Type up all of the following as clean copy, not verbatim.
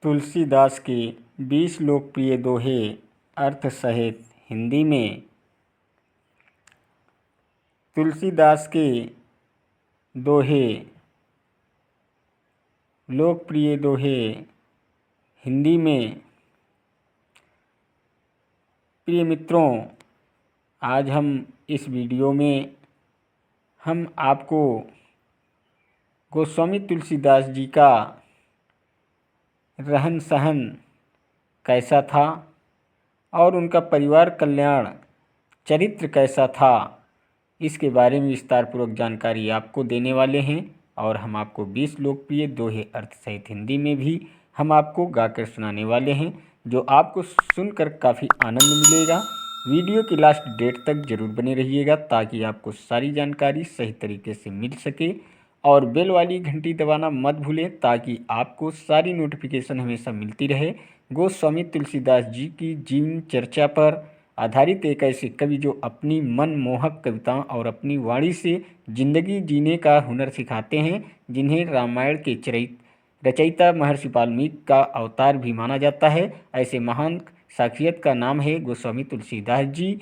तुलसीदास के 20 लोकप्रिय दोहे अर्थ सहित हिंदी में। तुलसीदास के दोहे लोकप्रिय दोहे हिंदी में। प्रिय मित्रों, आज हम इस वीडियो में हम आपको गोस्वामी तुलसीदास जी का रहन सहन कैसा था और उनका परिवार कल्याण चरित्र कैसा था, इसके बारे में विस्तारपूर्वक जानकारी आपको देने वाले हैं। और हम आपको 20 लोकप्रिय दोहे अर्थ सहित हिंदी में भी हम आपको गाकर सुनाने वाले हैं, जो आपको सुनकर काफ़ी आनंद मिलेगा। वीडियो की लास्ट डेट तक जरूर बने रहिएगा ताकि आपको सारी जानकारी सही तरीके से मिल सके। और बेल वाली घंटी दबाना मत भूलें ताकि आपको सारी नोटिफिकेशन हमेशा मिलती रहे। गोस्वामी तुलसीदास जी की जीवन चर्चा पर आधारित एक ऐसे कवि जो अपनी मनमोहक कविताओं और अपनी वाणी से जिंदगी जीने का हुनर सिखाते हैं, जिन्हें रामायण के रचयिता महर्षि वाल्मीकि का अवतार भी माना जाता है। ऐसे महान शख्सियत का नाम है गोस्वामी तुलसीदास जी।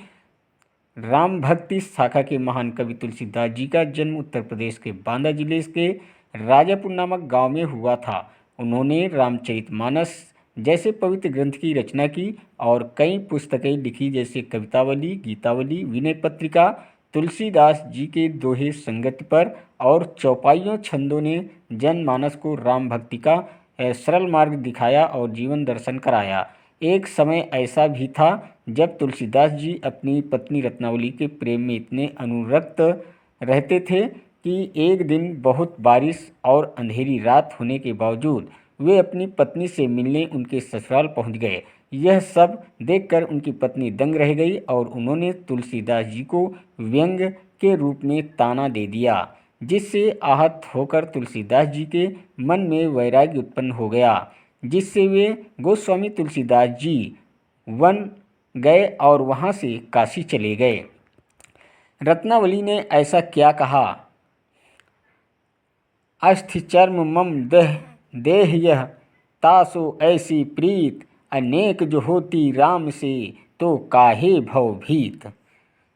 राम भक्ति शाखा के महान कवि तुलसीदास जी का जन्म उत्तर प्रदेश के बांदा जिले के राजापुर नामक गांव में हुआ था। उन्होंने रामचरितमानस जैसे पवित्र ग्रंथ की रचना की और कई पुस्तकें लिखी, जैसे कवितावली, गीतावली, विनय पत्रिका। तुलसीदास जी के दोहे संगति पर और चौपाइयों छंदों ने जनमानस को राम भक्ति का सरल मार्ग दिखाया और जीवन दर्शन कराया। एक समय ऐसा भी था जब तुलसीदास जी अपनी पत्नी रत्नावली के प्रेम में इतने अनुरक्त रहते थे कि एक दिन बहुत बारिश और अंधेरी रात होने के बावजूद वे अपनी पत्नी से मिलने उनके ससुराल पहुंच गए। यह सब देखकर उनकी पत्नी दंग रह गई और उन्होंने तुलसीदास जी को व्यंग के रूप में ताना दे दिया, जिससे आहत होकर तुलसीदास जी के मन में वैराग्य उत्पन्न हो गया, जिससे वे गोस्वामी तुलसीदास जी वन गए और वहाँ से काशी चले गए। रत्नावली ने ऐसा क्या कहा, अस्थि चर्म मम देह यह तासो ऐसी प्रीत, अनेक जो होती राम से तो काहे भव भीत।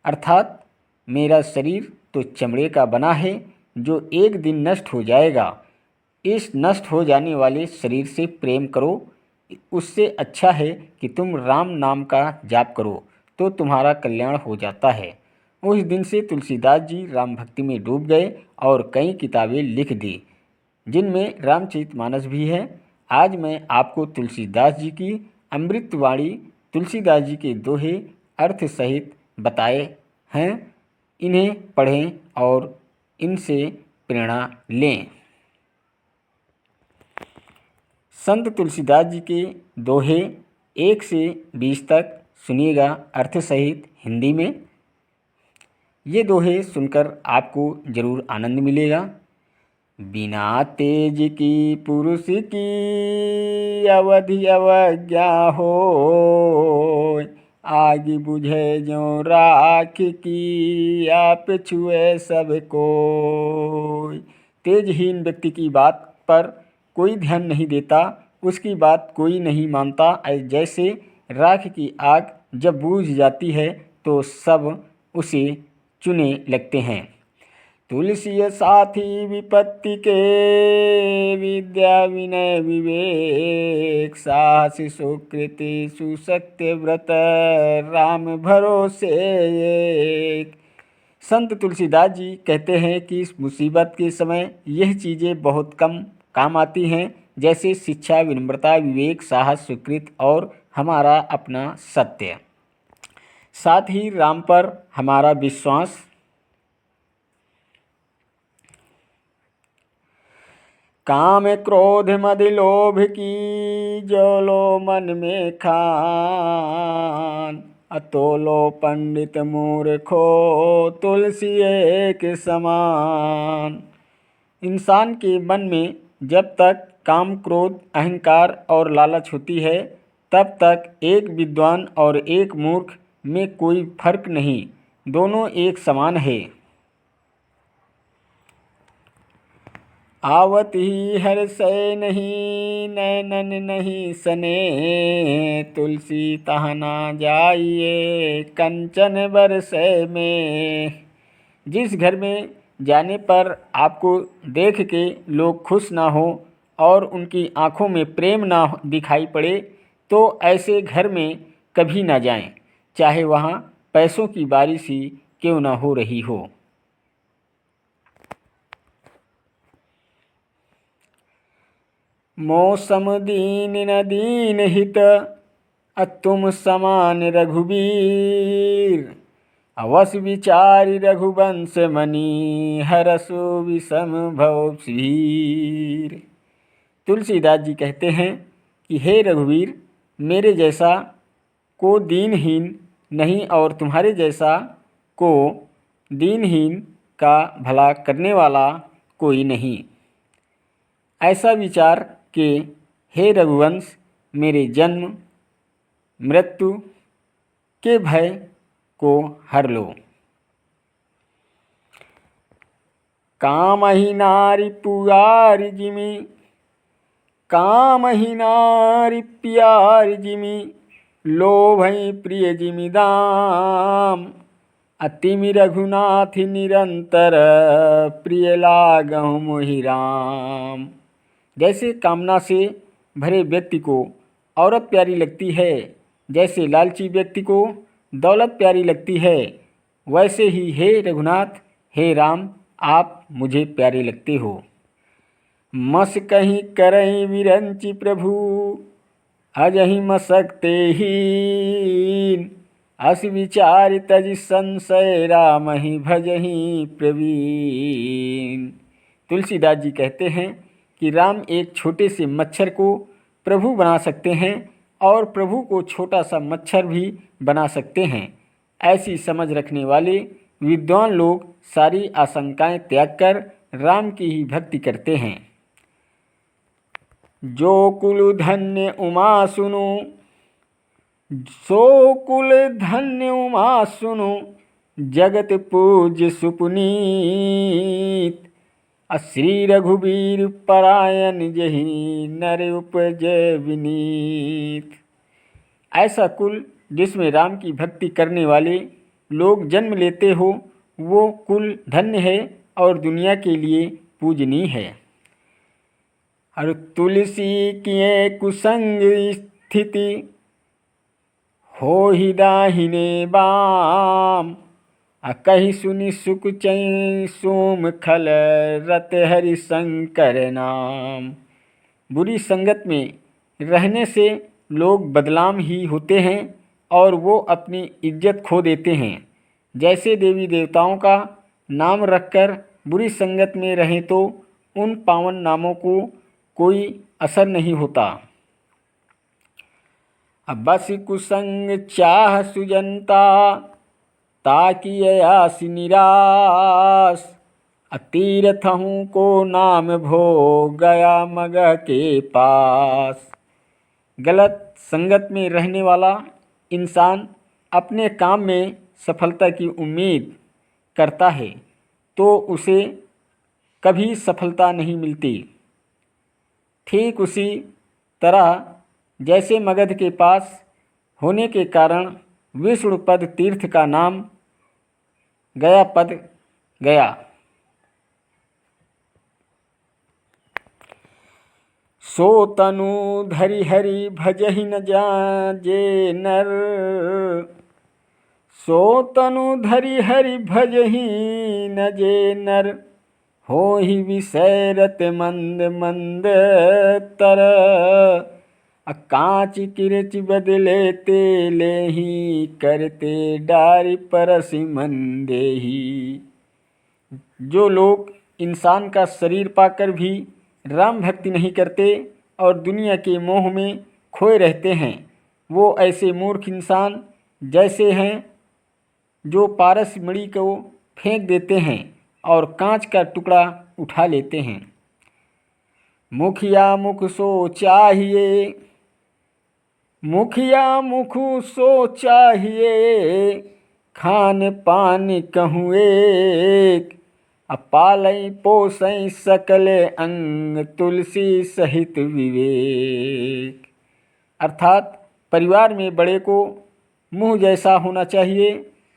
अर्थात मेरा शरीर तो चमड़े का बना है जो एक दिन नष्ट हो जाएगा। इस नष्ट हो जाने वाले शरीर से प्रेम करो, उससे अच्छा है कि तुम राम नाम का जाप करो तो तुम्हारा कल्याण हो जाता है। उस दिन से तुलसीदास जी राम भक्ति में डूब गए और कई किताबें लिख दी, जिनमें रामचरितमानस भी है। आज मैं आपको तुलसीदास जी की अमृतवाणी, तुलसीदास जी के दोहे अर्थ सहित बताए हैं, इन्हें पढ़ें और इनसे प्रेरणा लें। संत तुलसीदास जी के दोहे 1 से 20 तक सुनिएगा अर्थ सहित हिंदी में। ये दोहे सुनकर आपको ज़रूर आनंद मिलेगा। बिना तेज की पुरुष की अवधि अवज्ञा हो, आग बुझे जो राख की आप छुए सब कोई। तेजहीन व्यक्ति की बात पर कोई ध्यान नहीं देता, उसकी बात कोई नहीं मानता। जैसे राख की आग जब बुझ जाती है तो सब उसे चुने लगते हैं। तुलसी साथी विपत्ति के, विद्या विनय विवेक, साहस सुकृति सुसत्य व्रत, राम भरोसे एक। संत तुलसीदास जी कहते हैं कि इस मुसीबत के समय यह चीज़ें बहुत कम काम आती हैं, जैसे शिक्षा, विनम्रता, विवेक, साहस, सुकृत और हमारा अपना सत्य, साथ ही राम पर हमारा विश्वास। काम क्रोध मद लोभ की जो मन में खान, अतोलो पंडित मूर्खो तुलसी एक समान। इंसान के मन में जब तक काम, क्रोध, अहंकार और लालच होती है, तब तक एक विद्वान और एक मूर्ख में कोई फर्क नहीं, दोनों एक समान है। आवत ही हर्षै नहीं, नैनन नहीं सने, तुलसी तहना जाइए, कंचन बरसै में। जिस घर में जाने पर आपको देख के लोग खुश ना हो और उनकी आँखों में प्रेम ना दिखाई पड़े, तो ऐसे घर में कभी ना जाएं, चाहे वहाँ पैसों की बारिश ही क्यों ना हो रही हो। मौसम दीन न दीन हित, तुम समान रघुबीर, अवस विचारि रघुवंश मणि, हरसु विषम भव वीर। तुलसीदास जी कहते हैं कि हे रघुवीर, मेरे जैसा को दीनहीन नहीं और तुम्हारे जैसा को दीनहीन का भला करने वाला कोई नहीं। ऐसा विचार कि हे रघुवंश, मेरे जन्म मृत्यु के भय को हर लो। काम ही नारी पुआर जिमी, काम ही नारी प्यार जिमी, लोभ प्रिय जिमी दाम, अतिमि रघुनाथ निरंतर, प्रिय लागहु मोहि राम। जैसे कामना से भरे व्यक्ति को औरत प्यारी लगती है, जैसे लालची व्यक्ति को दौलत प्यारी लगती है, वैसे ही हे रघुनाथ, हे राम, आप मुझे प्यारे लगते हो। मस कहीं करई विरंचि प्रभु, अजहि मसकते हीन, अस विचार तज संशय, राम ही भजहि प्रवीण। तुलसीदास जी कहते हैं कि राम एक छोटे से मच्छर को प्रभु बना सकते हैं और प्रभु को छोटा सा मच्छर भी बना सकते हैं। ऐसी समझ रखने वाले विद्वान लोग सारी आशंकाएं त्याग कर राम की ही भक्ति करते हैं। जो कुल धन्य उमा सुनो, सो कुल धन्य उमा सुनो, जगत पूज्य सुपुनीत, श्री रघुबीर परायण जहि नर उपजय विनीत। ऐसा कुल जिसमें राम की भक्ति करने वाले लोग जन्म लेते हो, वो कुल धन्य है और दुनिया के लिए पूजनीय है। और तुलसी किए कुसंग स्थिति, हो ही दाहिने बाम, कही सुनि सुख चै सोम खल, रत हरि शंकर नाम। बुरी संगत में रहने से लोग बदनाम ही होते हैं और वो अपनी इज्जत खो देते हैं। जैसे देवी देवताओं का नाम रखकर बुरी संगत में रहें तो उन पावन नामों को कोई असर नहीं होता। बस कुसंग चाह सुजनता, ताकि आस निराश, तीर्थ हूँ को नाम भो, गया मगह के पास। गलत संगत में रहने वाला इंसान अपने काम में सफलता की उम्मीद करता है तो उसे कभी सफलता नहीं मिलती। ठीक उसी तरह जैसे मगध के पास होने के कारण विष्णु पद तीर्थ का नाम गया पद गया। सो तनु धरि हरि भजहि न जाजे नर, सो तनु धरि हरि भजहि न जे नर, हो ही विषय रत मंद मंद तर, कांच किरच बदले तेले ही, करते डारि परसि मंदेही। जो लोग इंसान का शरीर पाकर भी राम भक्ति नहीं करते और दुनिया के मोह में खोए रहते हैं, वो ऐसे मूर्ख इंसान जैसे हैं जो पारस मणि को फेंक देते हैं और कांच का टुकड़ा उठा लेते हैं। मुखिया मुख सो चाहिए, मुखिया मुख सो चाहिए, खान पान कहूँ एक, पालई पोसई सकले अंग तुलसी सहित विवेक। अर्थात परिवार में बड़े को मुँह जैसा होना चाहिए,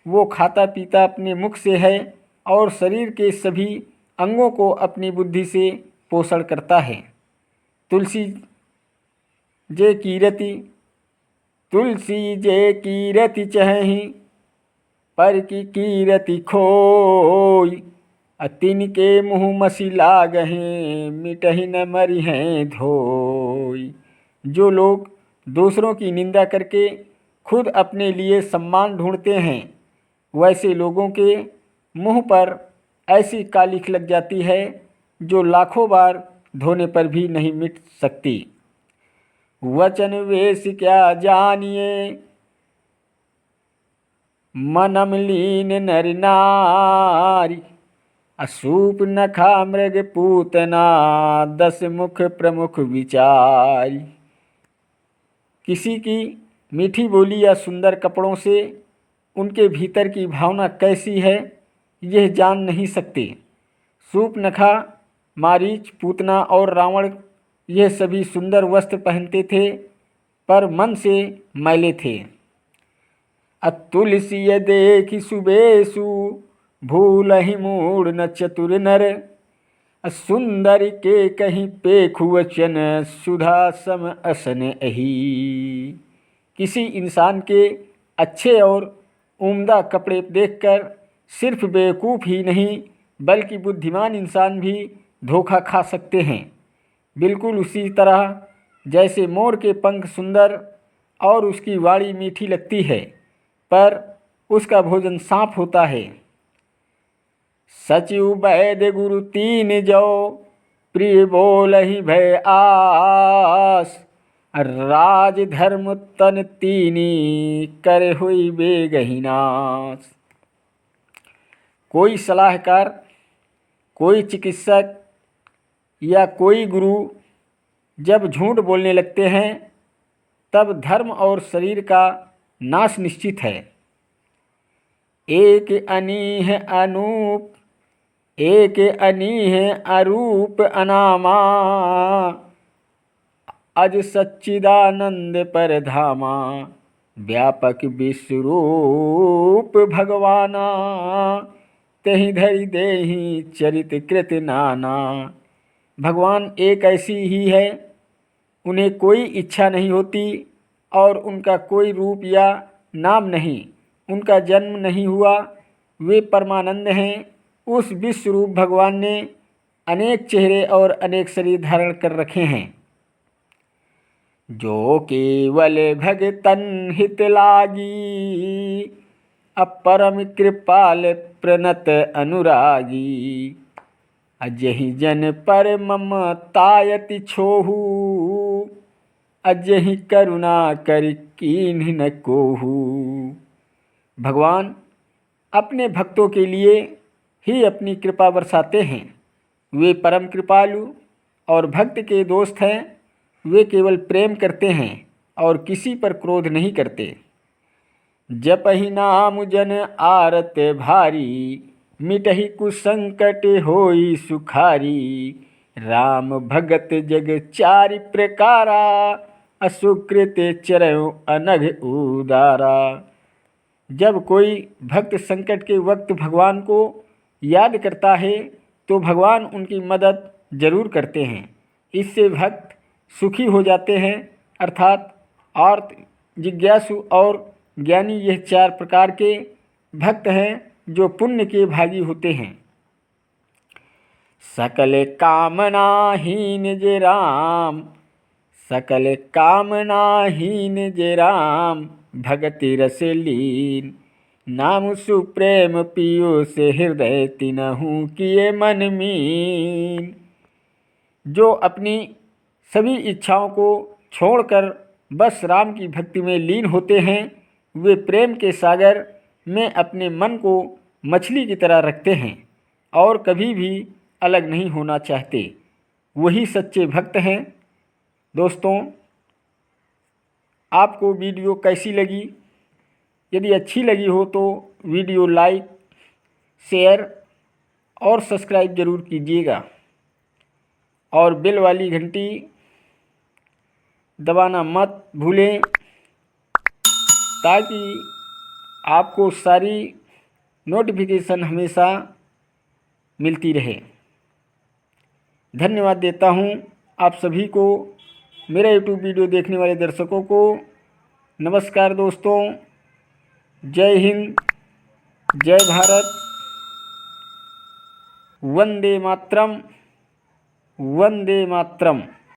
वो खाता पीता अपने मुख से है और शरीर के सभी अंगों को अपनी बुद्धि से पोषण करता है। तुलसी जे कीरति, तुलसी जे कीरति चहहि, पर की कीरति खोई, तिनके मुँह मसी लागहि, मिटहि न मरिहें धोई। जो लोग दूसरों की निंदा करके खुद अपने लिए सम्मान ढूंढते हैं, वैसे लोगों के मुंह पर ऐसी कालिख लग जाती है जो लाखों बार धोने पर भी नहीं मिट सकती। वचन वेश क्या जानिए, मनम लीन नर नारी, असूप नखा मृग पूतना, 10 मुख प्रमुख विचारी। किसी की मीठी बोली या सुंदर कपड़ों से उनके भीतर की भावना कैसी है यह जान नहीं सकते। सूपनखा, मारीच, पूतना और रावण यह सभी सुंदर वस्त्र पहनते थे पर मन से मैले थे। तुलसी देखि सुबेसु, भूलहि मूढ़ न चतुर नर, सुंदर के कहीं पेखु वचन, सुधा सम असन अही। किसी इंसान के अच्छे और उम्दा कपड़े देखकर सिर्फ बेवकूफ़ ही नहीं बल्कि बुद्धिमान इंसान भी धोखा खा सकते हैं। बिल्कुल उसी तरह जैसे मोर के पंख सुंदर और उसकी वाणी मीठी लगती है पर उसका भोजन सांप होता है। सचिव वैद्य गुरु तीन जो, प्रिय बोलहि भय आस, राज धर्म तन तीनी, करे हुई बेगहि नाश। कोई सलाहकार, कोई चिकित्सक या कोई गुरु जब झूठ बोलने लगते हैं तब धर्म और शरीर का नाश निश्चित है। एक अनीह अनूप, एक अनीह अरूप अनामा, अज सच्चिदानंद पर धामा, व्यापक विश्वरूप भगवाना, तेहि धरि देहि चरित कृत नाना। भगवान एक ऐसी ही है, उन्हें कोई इच्छा नहीं होती और उनका कोई रूप या नाम नहीं, उनका जन्म नहीं हुआ, वे परमानंद हैं। उस विश्वरूप भगवान ने अनेक चेहरे और अनेक शरीर धारण कर रखे हैं। जो केवल भगतन हित लागी, अपरम कृपाल प्रणत अनुरागी, अजहि जन पर ममतायति छोहू, अजहि करुणा कर कीन्ह न कोहू। भगवान अपने भक्तों के लिए ही अपनी कृपा बरसाते हैं। वे परम कृपालु और भक्त के दोस्त हैं। वे केवल प्रेम करते हैं और किसी पर क्रोध नहीं करते। जपहि नाम जन आरत भारी, मिटहि कुसंकट होई सुखारी, राम भगत जग चारि प्रकारा, असुकृत चरयो अनघ उदारा। जब कोई भक्त संकट के वक्त भगवान को याद करता है तो भगवान उनकी मदद जरूर करते हैं। इससे भक्त सुखी हो जाते हैं। अर्थात आर्त, जिज्ञासु और ज्ञानी यह 4 प्रकार के भक्त हैं जो पुण्य के भागी होते हैं। सकल कामनाहीन जे राम, सकल कामनाहीन जे राम, भगति रस लीन, नाम सुप्रेम पियो से हृदय तिनहु किए मन मीन। जो अपनी सभी इच्छाओं को छोड़कर बस राम की भक्ति में लीन होते हैं, वे प्रेम के सागर में अपने मन को मछली की तरह रखते हैं और कभी भी अलग नहीं होना चाहते। वही सच्चे भक्त हैं। दोस्तों, आपको वीडियो कैसी लगी? यदि अच्छी लगी हो तो वीडियो लाइक, शेयर और सब्सक्राइब ज़रूर कीजिएगा और बेल वाली घंटी दबाना मत भूलें ताकि आपको सारी नोटिफिकेशन हमेशा मिलती रहे। धन्यवाद देता हूँ आप सभी को, मेरा यूट्यूब वीडियो देखने वाले दर्शकों को। नमस्कार दोस्तों, जय हिंद, जय भारत, वंदे मातरम, वंदे मातरम।